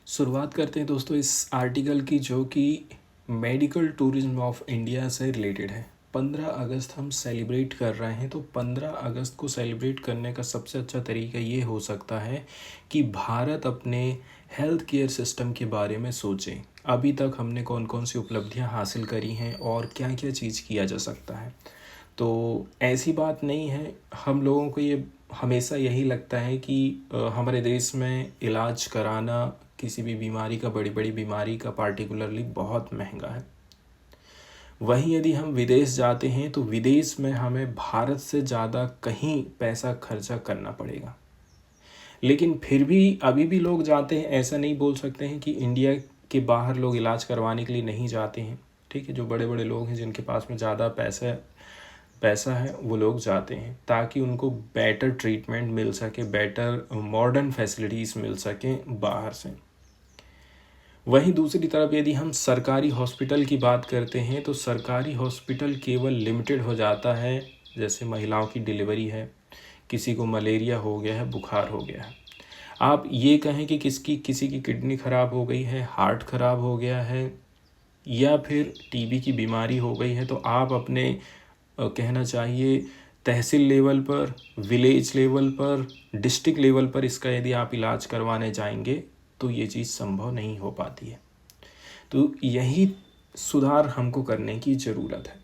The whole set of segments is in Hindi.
शुरुआत करते हैं दोस्तों इस आर्टिकल की, जो कि मेडिकल टूरिज्म ऑफ इंडिया से रिलेटेड है। 15 अगस्त हम सेलिब्रेट कर रहे हैं, तो 15 अगस्त को सेलिब्रेट करने का सबसे अच्छा तरीका ये हो सकता है कि भारत अपने हेल्थ केयर सिस्टम के बारे में सोचे। अभी तक हमने कौन कौन सी उपलब्धियां हासिल करी हैं और क्या क्या चीज़ किया जा सकता है। तो ऐसी बात नहीं है, हम लोगों को ये हमेशा यही लगता है कि हमारे देश में इलाज कराना किसी भी बीमारी का, बड़ी बड़ी बीमारी का पार्टिकुलरली बहुत महंगा है। वहीं यदि हम विदेश जाते हैं तो विदेश में हमें भारत से ज़्यादा कहीं पैसा खर्चा करना पड़ेगा। लेकिन फिर भी अभी भी लोग जाते हैं, ऐसा नहीं बोल सकते हैं कि इंडिया के बाहर लोग इलाज करवाने के लिए नहीं जाते हैं। ठीक है, जो बड़े बड़े लोग हैं जिनके पास में ज़्यादा पैसा है वो लोग जाते हैं ताकि उनको बेटर ट्रीटमेंट मिल सके, बेटर मॉडर्न फैसिलिटीज़ मिल सकें बाहर से। वहीं दूसरी तरफ यदि हम सरकारी हॉस्पिटल की बात करते हैं तो सरकारी हॉस्पिटल केवल लिमिटेड हो जाता है। जैसे महिलाओं की डिलीवरी है, किसी को मलेरिया हो गया है, बुखार हो गया है, आप ये कहें कि किसी की किडनी ख़राब हो गई है, हार्ट ख़राब हो गया है या फिर टीबी की बीमारी हो गई है, तो आप अपने कहना चाहिए तहसील लेवल पर, विलेज लेवल पर, डिस्ट्रिक्ट लेवल पर इसका यदि आप इलाज करवाने जाएंगे तो ये चीज़ संभव नहीं हो पाती है। तो यही सुधार हमको करने की ज़रूरत है।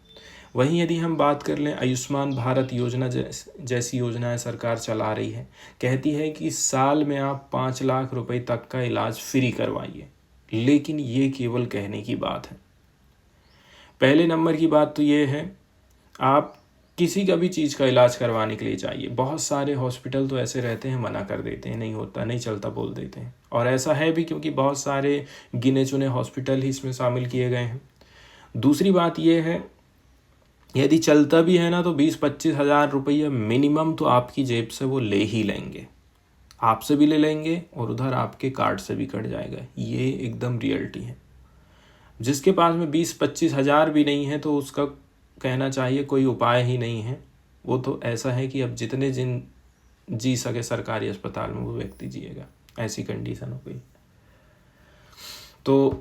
वहीं यदि हम बात कर लें, आयुष्मान भारत योजना जैसी योजनाएं सरकार चला रही है, कहती है कि साल में आप 5 लाख रुपए तक का इलाज फ्री करवाइए, लेकिन ये केवल कहने की बात है। पहले नंबर की बात तो ये है, आप किसी का भी चीज़ का इलाज करवाने के लिए चाहिए, बहुत सारे हॉस्पिटल तो ऐसे रहते हैं मना कर देते हैं, नहीं होता, नहीं चलता बोल देते हैं। और ऐसा है भी क्योंकि बहुत सारे गिने चुने हॉस्पिटल ही इसमें शामिल किए गए हैं। दूसरी बात यह है, यदि चलता भी है ना तो 20-25 हज़ार रुपये मिनिमम तो आपकी जेब से वो ले ही लेंगे, आपसे भी ले लेंगे और उधर आपके कार्ड से भी कट जाएगा। ये एकदम रियलिटी है। जिसके पास में 20-25 हज़ार भी नहीं है तो उसका कहना चाहिए कोई उपाय ही नहीं है। वो तो ऐसा है कि अब जितने दिन जी सके सरकारी अस्पताल में वो व्यक्ति जिएगा, ऐसी कंडीशन हो गई। तो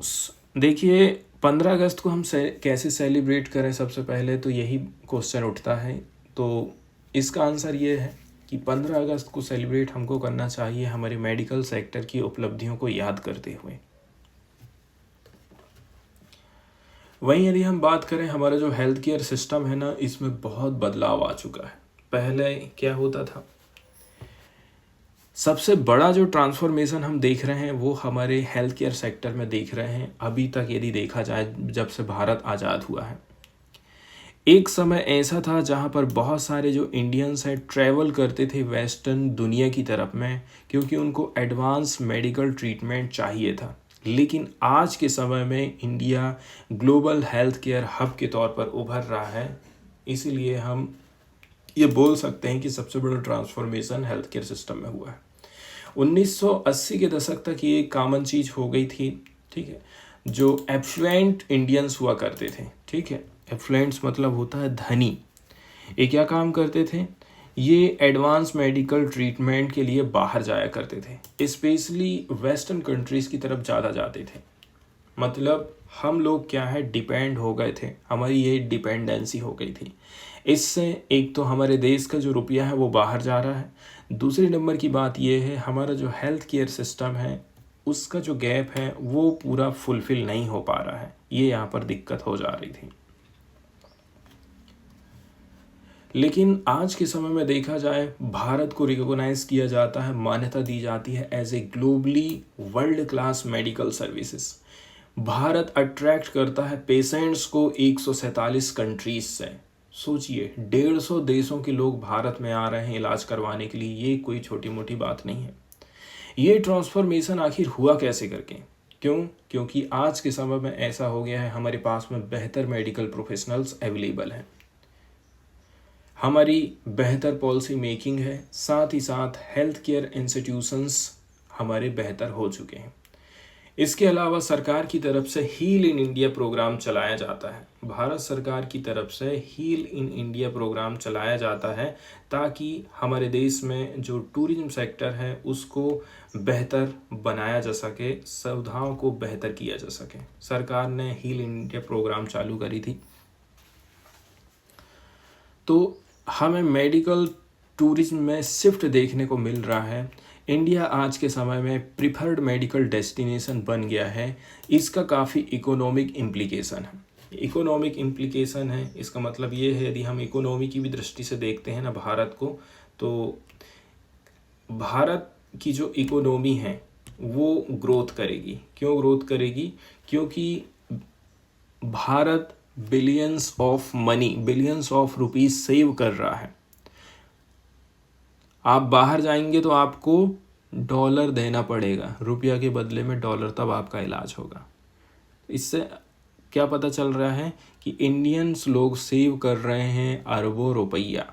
देखिए 15 अगस्त को हम कैसे सेलिब्रेट करें, सबसे पहले तो यही क्वेश्चन उठता है। तो इसका आंसर ये है कि 15 अगस्त को सेलिब्रेट हमको करना चाहिए हमारे मेडिकल सेक्टर की उपलब्धियों को याद करते हुए। वहीं यदि हम बात करें, हमारा जो हेल्थ केयर सिस्टम है ना, इसमें बहुत बदलाव आ चुका है। पहले क्या होता था, सबसे बड़ा जो ट्रांसफॉर्मेशन हम देख रहे हैं वो हमारे हेल्थ केयर सेक्टर में देख रहे हैं अभी तक, यदि देखा जाए जब से भारत आज़ाद हुआ है। एक समय ऐसा था जहां पर बहुत सारे जो इंडियंस हैं ट्रैवल करते थे वेस्टर्न दुनिया की तरफ में, क्योंकि उनको एडवांस मेडिकल ट्रीटमेंट चाहिए था। लेकिन आज के समय में India global health care hub के तौर पर उभर रहा है। इसीलिए हम ये बोल सकते हैं कि सबसे बड़ा ट्रांसफॉर्मेशन हेल्थ केयर सिस्टम में हुआ है। 1980 के दशक तक ये एक कॉमन चीज़ हो गई थी। ठीक है, जो एफ्लुएंट इंडियंस हुआ करते थे, ठीक है, एफ्लुएंट्स मतलब होता है धनी, ये क्या काम करते थे, ये एडवांस मेडिकल ट्रीटमेंट के लिए बाहर जाया करते थे, स्पेशली वेस्टर्न कंट्रीज़ की तरफ ज़्यादा जाते थे। मतलब हम लोग क्या है, डिपेंड हो गए थे, हमारी ये डिपेंडेंसी हो गई थी। इससे एक तो हमारे देश का जो रुपया है वो बाहर जा रहा है, दूसरे नंबर की बात ये है हमारा जो हेल्थ केयर सिस्टम है उसका जो गैप है वो पूरा फुलफ़िल नहीं हो पा रहा है। ये यहाँ पर दिक्कत हो जा रही थी। लेकिन आज के समय में देखा जाए, भारत को रिकॉग्नाइज किया जाता है, मान्यता दी जाती है as a globally world class medical services. भारत अट्रैक्ट करता है पेशेंट्स को 147 कंट्रीज से। सोचिए 150 देशों के लोग भारत में आ रहे हैं इलाज करवाने के लिए, ये कोई छोटी मोटी बात नहीं है। ये ट्रांसफॉर्मेशन आखिर हुआ कैसे करके, क्यों? क्योंकि आज के समय में ऐसा हो गया है, हमारे पास में बेहतर मेडिकल प्रोफेशनल्स अवेलेबल हैं, हमारी बेहतर पॉलिसी मेकिंग है, साथ ही साथ हेल्थ केयर इंस्टीट्यूशंस हमारे बेहतर हो चुके हैं। इसके अलावा सरकार की तरफ से हील इन इंडिया प्रोग्राम चलाया जाता है। भारत सरकार की तरफ से हील इन इंडिया प्रोग्राम चलाया जाता है ताकि हमारे देश में जो टूरिज्म सेक्टर है उसको बेहतर बनाया जा सके, सुविधाओं को बेहतर किया जा सके। सरकार ने हील इन इंडिया प्रोग्राम चालू करी थी। तो हमें मेडिकल टूरिज्म में शिफ्ट देखने को मिल रहा है। इंडिया आज के समय में प्रिफर्ड मेडिकल डेस्टिनेशन बन गया है। इसका काफ़ी इकोनॉमिक इम्प्लीकेशन है। इकोनॉमिक इम्प्लीकेशन है, इसका मतलब ये है, यदि हम इकोनॉमी की भी दृष्टि से देखते हैं ना भारत को, तो भारत की जो इकोनॉमी है वो ग्रोथ करेगी। क्यों ग्रोथ करेगी? क्योंकि Bharat billions of money, billions of rupees save कर रहा है। आप बाहर जाएंगे तो आपको डॉलर देना पड़ेगा, रुपया के बदले में डॉलर, तब आपका इलाज होगा। इससे क्या पता चल रहा है कि इंडियंस लोग सेव कर रहे हैं अरबों रुपया।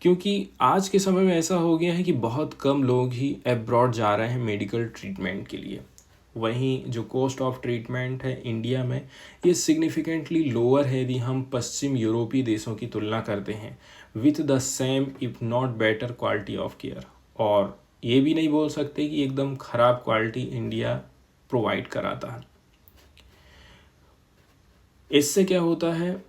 क्योंकि आज के समय में ऐसा हो गया है कि बहुत कम लोग ही अब्रॉड जा रहे हैं मेडिकल ट्रीटमेंट के लिए। वहीं जो कॉस्ट ऑफ ट्रीटमेंट है इंडिया में, ये सिग्निफिकेंटली लोअर है यदि हम पश्चिम यूरोपीय देशों की तुलना करते हैं, with the same if not better quality of care. और ये भी नहीं बोल सकते कि एकदम ख़राब क्वालिटी इंडिया प्रोवाइड कराता है। इससे क्या होता है?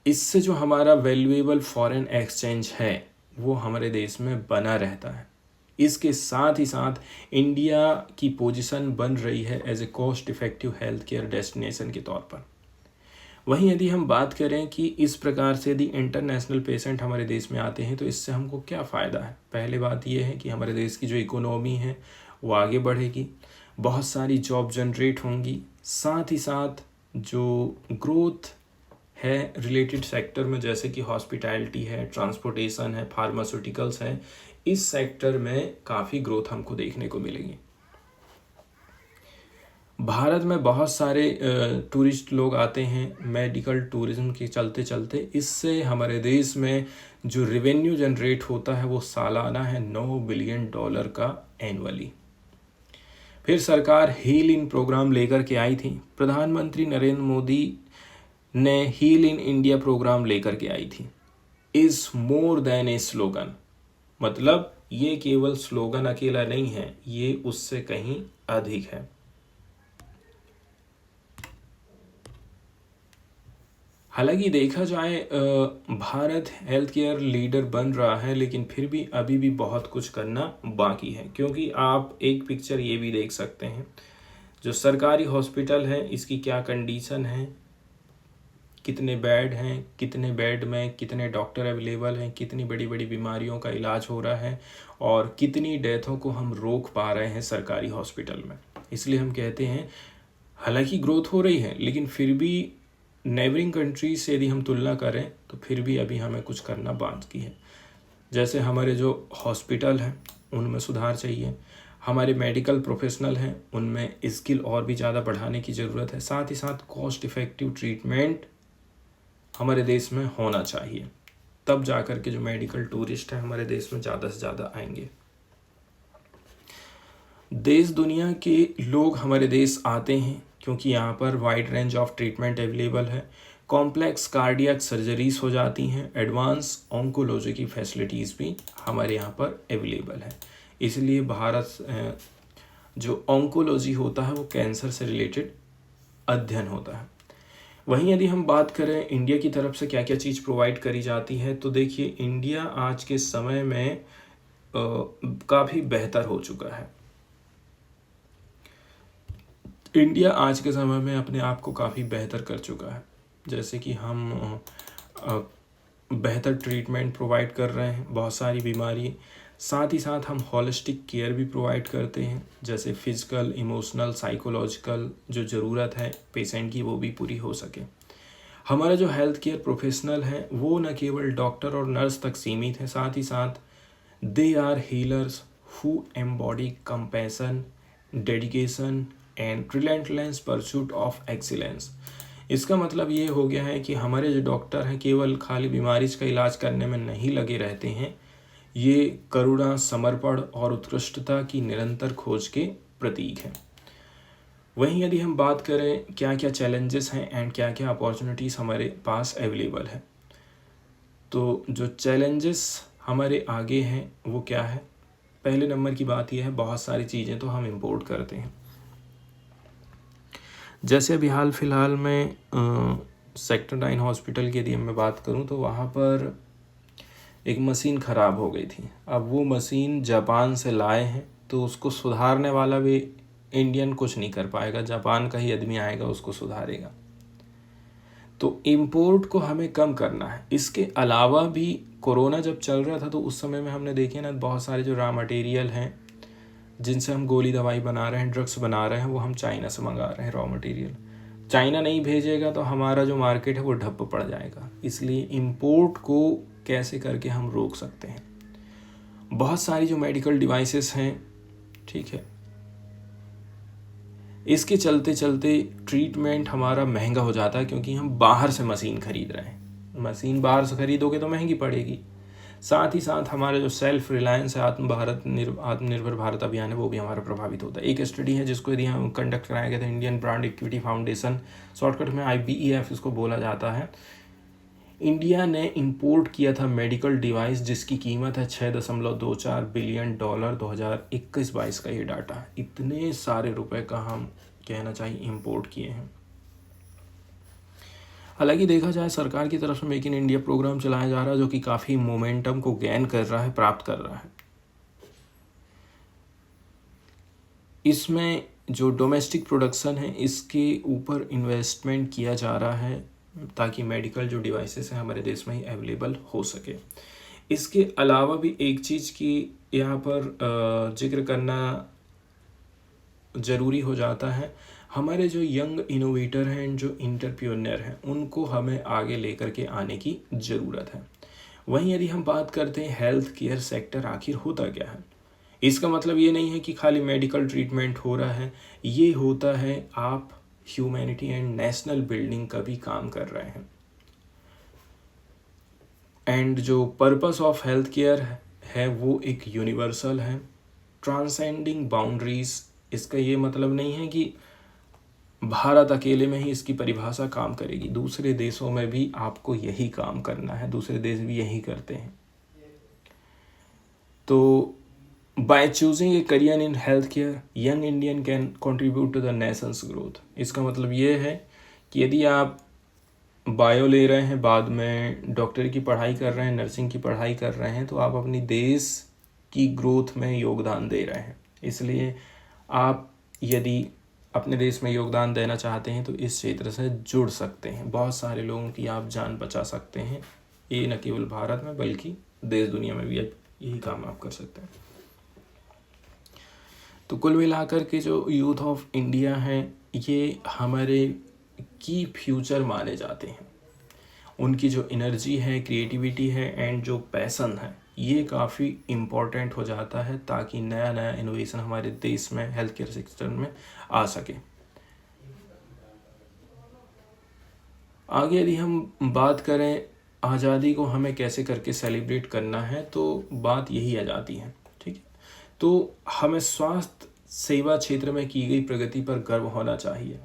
इससे जो हमारा वैल्यूएबल फॉरेन एक्सचेंज है वो हमारे देश में बना रहता है। इसके साथ ही साथ इंडिया की पोजीशन बन रही है as a cost effective health care destination के तौर पर। वहीं यदि हम बात करें कि इस प्रकार से यदि इंटरनेशनल पेशेंट हमारे देश में आते हैं तो इससे हमको क्या फ़ायदा है? पहले बात यह है कि हमारे देश की जो इकोनॉमी है वो आगे बढ़ेगी, बहुत सारी जॉब जनरेट होंगी, साथ ही साथ जो ग्रोथ है रिलेटेड सेक्टर में, जैसे कि हॉस्पिटैलिटी है, ट्रांसपोर्टेशन है, फार्मास्यूटिकल्स है, इस सेक्टर में काफ़ी ग्रोथ हमको देखने को मिलेगी। भारत में बहुत सारे टूरिस्ट लोग आते हैं मेडिकल टूरिज्म के चलते चलते। इससे हमारे देश में जो रेवेन्यू जनरेट होता है वो सालाना है $9 बिलियन का एनुअली। फिर सरकार हील इन प्रोग्राम लेकर के आई थी। प्रधानमंत्री नरेंद्र मोदी ने हील इन इंडिया प्रोग्राम लेकर के आई थी। Is more than A slogan, मतलब ये केवल स्लोगन अकेला नहीं है, ये उससे कहीं अधिक है। हालांकि देखा जाए भारत हेल्थ केयर लीडर बन रहा है, लेकिन फिर भी अभी भी बहुत कुछ करना बाकी है। क्योंकि आप एक पिक्चर ये भी देख सकते हैं, जो सरकारी हॉस्पिटल है इसकी क्या कंडीशन है, कितने बेड हैं, कितने बेड में कितने डॉक्टर अवेलेबल हैं, कितनी बड़ी बड़ी बीमारियों का इलाज हो रहा है और कितनी डेथों को हम रोक पा रहे हैं सरकारी हॉस्पिटल में। इसलिए हम कहते हैं हालांकि ग्रोथ हो रही है, लेकिन फिर भी नेबरिंग कंट्रीज से यदि हम तुलना करें तो फिर भी अभी हमें कुछ करना बाकी है। जैसे हमारे जो हॉस्पिटल हैं उनमें सुधार चाहिए, हमारे मेडिकल प्रोफेशनल हैं उनमें स्किल और भी ज़्यादा बढ़ाने की ज़रूरत है। साथ ही साथ कॉस्ट इफ़ेक्टिव ट्रीटमेंट हमारे देश में होना चाहिए, तब जाकर के जो मेडिकल टूरिस्ट हैं हमारे देश में ज़्यादा से ज़्यादा आएंगे। देश दुनिया के लोग हमारे देश आते हैं क्योंकि यहाँ पर wide range of treatment available है। कॉम्प्लेक्स कार्डियक सर्जरीज हो जाती हैं, एडवांस ऑन्कोलॉजी की फैसिलिटीज़ भी हमारे यहाँ पर अवेलेबल है। इसलिए भारत जो ऑन्कोलॉजी होता है वो कैंसर से रिलेटेड अध्ययन होता है। वहीं यदि हम बात करें इंडिया की तरफ से क्या क्या चीज़ प्रोवाइड करी जाती है, तो देखिए इंडिया आज के समय में काफ़ी बेहतर हो चुका है। इंडिया आज के समय में अपने आप को काफ़ी बेहतर कर चुका है। जैसे कि हम बेहतर ट्रीटमेंट प्रोवाइड कर रहे हैं बहुत सारी बीमारी, साथ ही साथ हम हॉलिस्टिक केयर भी प्रोवाइड करते हैं, जैसे फिजिकल, इमोशनल, साइकोलॉजिकल जो ज़रूरत है पेशेंट की वो भी पूरी हो सके। हमारा जो हेल्थ केयर प्रोफेशनल है वो न केवल डॉक्टर और नर्स तक सीमित है, साथ ही साथ they are healers who embody compassion, dedication and relentless pursuit of excellence. इसका मतलब ये हो गया है कि हमारे जो डॉक्टर हैं केवल खाली बीमारी का इलाज करने में नहीं लगे रहते हैं, ये करुणा, समर्पण और उत्कृष्टता की निरंतर खोज के प्रतीक है। वहीं यदि हम बात करें क्या क्या चैलेंजेस हैं एंड क्या क्या अपॉर्चुनिटीज़ हमारे पास अवेलेबल है, तो जो चैलेंजेस हमारे आगे हैं वो क्या है। पहले नंबर की बात यह है, बहुत सारी चीज़ें तो हम इंपोर्ट करते हैं। जैसे अभी हाल फिलहाल में सेक्टर 9 हॉस्पिटल की यदि मैं बात करूं तो वहाँ पर एक मशीन ख़राब हो गई थी। अब वो मशीन जापान से लाए हैं, तो उसको सुधारने वाला भी इंडियन कुछ नहीं कर पाएगा, जापान का ही आदमी आएगा उसको सुधारेगा। तो इम्पोर्ट को हमें कम करना है। इसके अलावा भी कोरोना जब चल रहा था तो उस समय में हमने देखे ना, बहुत सारे जो रॉ मटेरियल हैं जिनसे हम गोली दवाई बना रहे हैं, ड्रग्स बना रहे हैं, वो हम चाइना से मंगा रहे हैं रॉ मटेरियल। चाइना नहीं भेजेगा तो हमारा जो मार्केट है वो ठप पड़ जाएगा। इसलिए इम्पोर्ट को कैसे करके हम रोक सकते हैं। बहुत सारी जो मेडिकल डिवाइसेस हैं, ठीक है, इसके चलते चलते ट्रीटमेंट हमारा महंगा हो जाता है, क्योंकि हम बाहर से मशीन खरीद रहे हैं। मशीन बाहर से खरीदोगे तो महंगी पड़ेगी। साथ ही साथ हमारा जो सेल्फ रिलायंस है, आत्मनिर्भर भारत अभियान है, वो भी हमारा प्रभावित होता है। एक स्टडी है जिसको यदि हम कंडक्ट कराया गया था, Indian brand equity foundation, shortcut में IBEF इसको बोला जाता है। इंडिया ने इंपोर्ट किया था मेडिकल डिवाइस जिसकी कीमत है $6.24 बिलियन। 2021-22 का ये डाटा। इतने सारे रुपए का हम कहना चाहिए इंपोर्ट किए हैं। हालांकि देखा जाए सरकार की तरफ से मेक इन इंडिया प्रोग्राम चलाया जा रहा है, जो कि काफ़ी मोमेंटम को गेन कर रहा है, प्राप्त कर रहा है। इसमें जो डोमेस्टिक प्रोडक्शन है इसके ऊपर इन्वेस्टमेंट किया जा रहा है, ताकि मेडिकल जो डिवाइसेस हैं हमारे देश में ही अवेलेबल हो सके। इसके अलावा भी एक चीज़ की यहाँ पर जिक्र करना ज़रूरी हो जाता है। हमारे जो यंग इनोवेटर हैं, जो इंटरप्रेन्योर हैं, उनको हमें आगे लेकर के आने की ज़रूरत है। वहीं यदि हम बात करते हैं हेल्थ केयर सेक्टर आखिर होता क्या है, इसका मतलब ये नहीं है कि खाली मेडिकल ट्रीटमेंट हो रहा है। ये होता है आप ह्यूमैनिटी एंड नेशनल बिल्डिंग का भी काम कर रहे हैं। एंड जो पर्पस ऑफ हेल्थ केयर है वो एक यूनिवर्सल है, ट्रांसेंडिंग बाउंड्रीज। इसका ये मतलब नहीं है कि भारत अकेले में ही इसकी परिभाषा काम करेगी, दूसरे देशों में भी आपको यही काम करना है, दूसरे देश भी यही करते हैं। तो by choosing a career in health care, young Indian can contribute to the nation's growth. इसका मतलब ये है कि यदि आप बायो ले रहे हैं, बाद में डॉक्टर की पढ़ाई कर रहे हैं, नर्सिंग की पढ़ाई कर रहे हैं, तो आप अपनी देश की ग्रोथ में योगदान दे रहे हैं। इसलिए आप यदि अपने देश में योगदान देना चाहते हैं तो इस क्षेत्र से जुड़ सकते हैं। बहुत सारे लोगों की आप जान बचा सकते हैं। ये न केवल भारत में बल्कि देश दुनिया में भी यही काम आप कर सकते हैं। तो कुल मिलाकर के जो यूथ ऑफ इंडिया हैं, ये हमारे की फ्यूचर माने जाते हैं। उनकी जो एनर्जी है, क्रिएटिविटी है एंड जो पैसन है, ये काफ़ी इम्पॉर्टेंट हो जाता है, ताकि नया नया इनोवेशन हमारे देश में हेल्थ केयर सेक्टर में आ सके। आगे यदि हम बात करें आज़ादी को हमें कैसे करके सेलिब्रेट करना है, तो बात यही आ जाती है, ठीक है। तो हमें स्वास्थ्य सेवा क्षेत्र में की गई प्रगति पर गर्व होना चाहिए।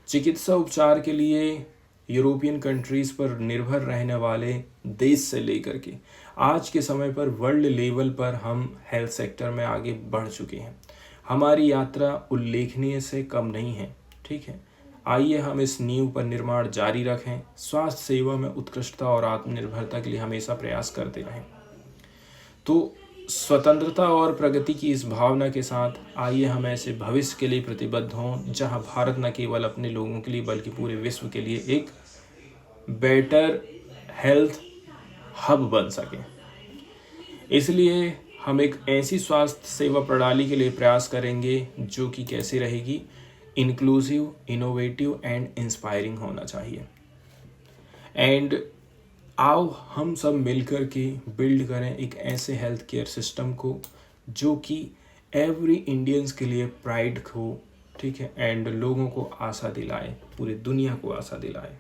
चिकित्सा उपचार के लिए यूरोपियन कंट्रीज़ पर निर्भर रहने वाले देश से लेकर के आज के समय पर वर्ल्ड लेवल पर हम हेल्थ सेक्टर में आगे बढ़ चुके हैं। हमारी यात्रा उल्लेखनीय से कम नहीं है, ठीक है। आइए हम इस नींव पर निर्माण जारी रखें, स्वास्थ्य सेवा में उत्कृष्टता और आत्मनिर्भरता के लिए हमेशा प्रयास करते रहें। तो स्वतंत्रता और प्रगति की इस भावना के साथ आइए हम ऐसे भविष्य के लिए प्रतिबद्ध हों, जहां भारत न केवल अपने लोगों के लिए बल्कि पूरे विश्व के लिए एक बेटर हेल्थ हब बन सके। इसलिए हम एक ऐसी स्वास्थ्य सेवा प्रणाली के लिए प्रयास करेंगे जो कि कैसी रहेगी, इंक्लूसिव, इनोवेटिव एंड इंस्पायरिंग होना चाहिए। एंड आओ हम सब मिलकर के बिल्ड करें एक ऐसे हेल्थ केयर सिस्टम को जो कि एवरी इंडियंस के लिए प्राइड हो, ठीक है, एंड लोगों को आशा दिलाए, पूरी दुनिया को आशा दिलाए।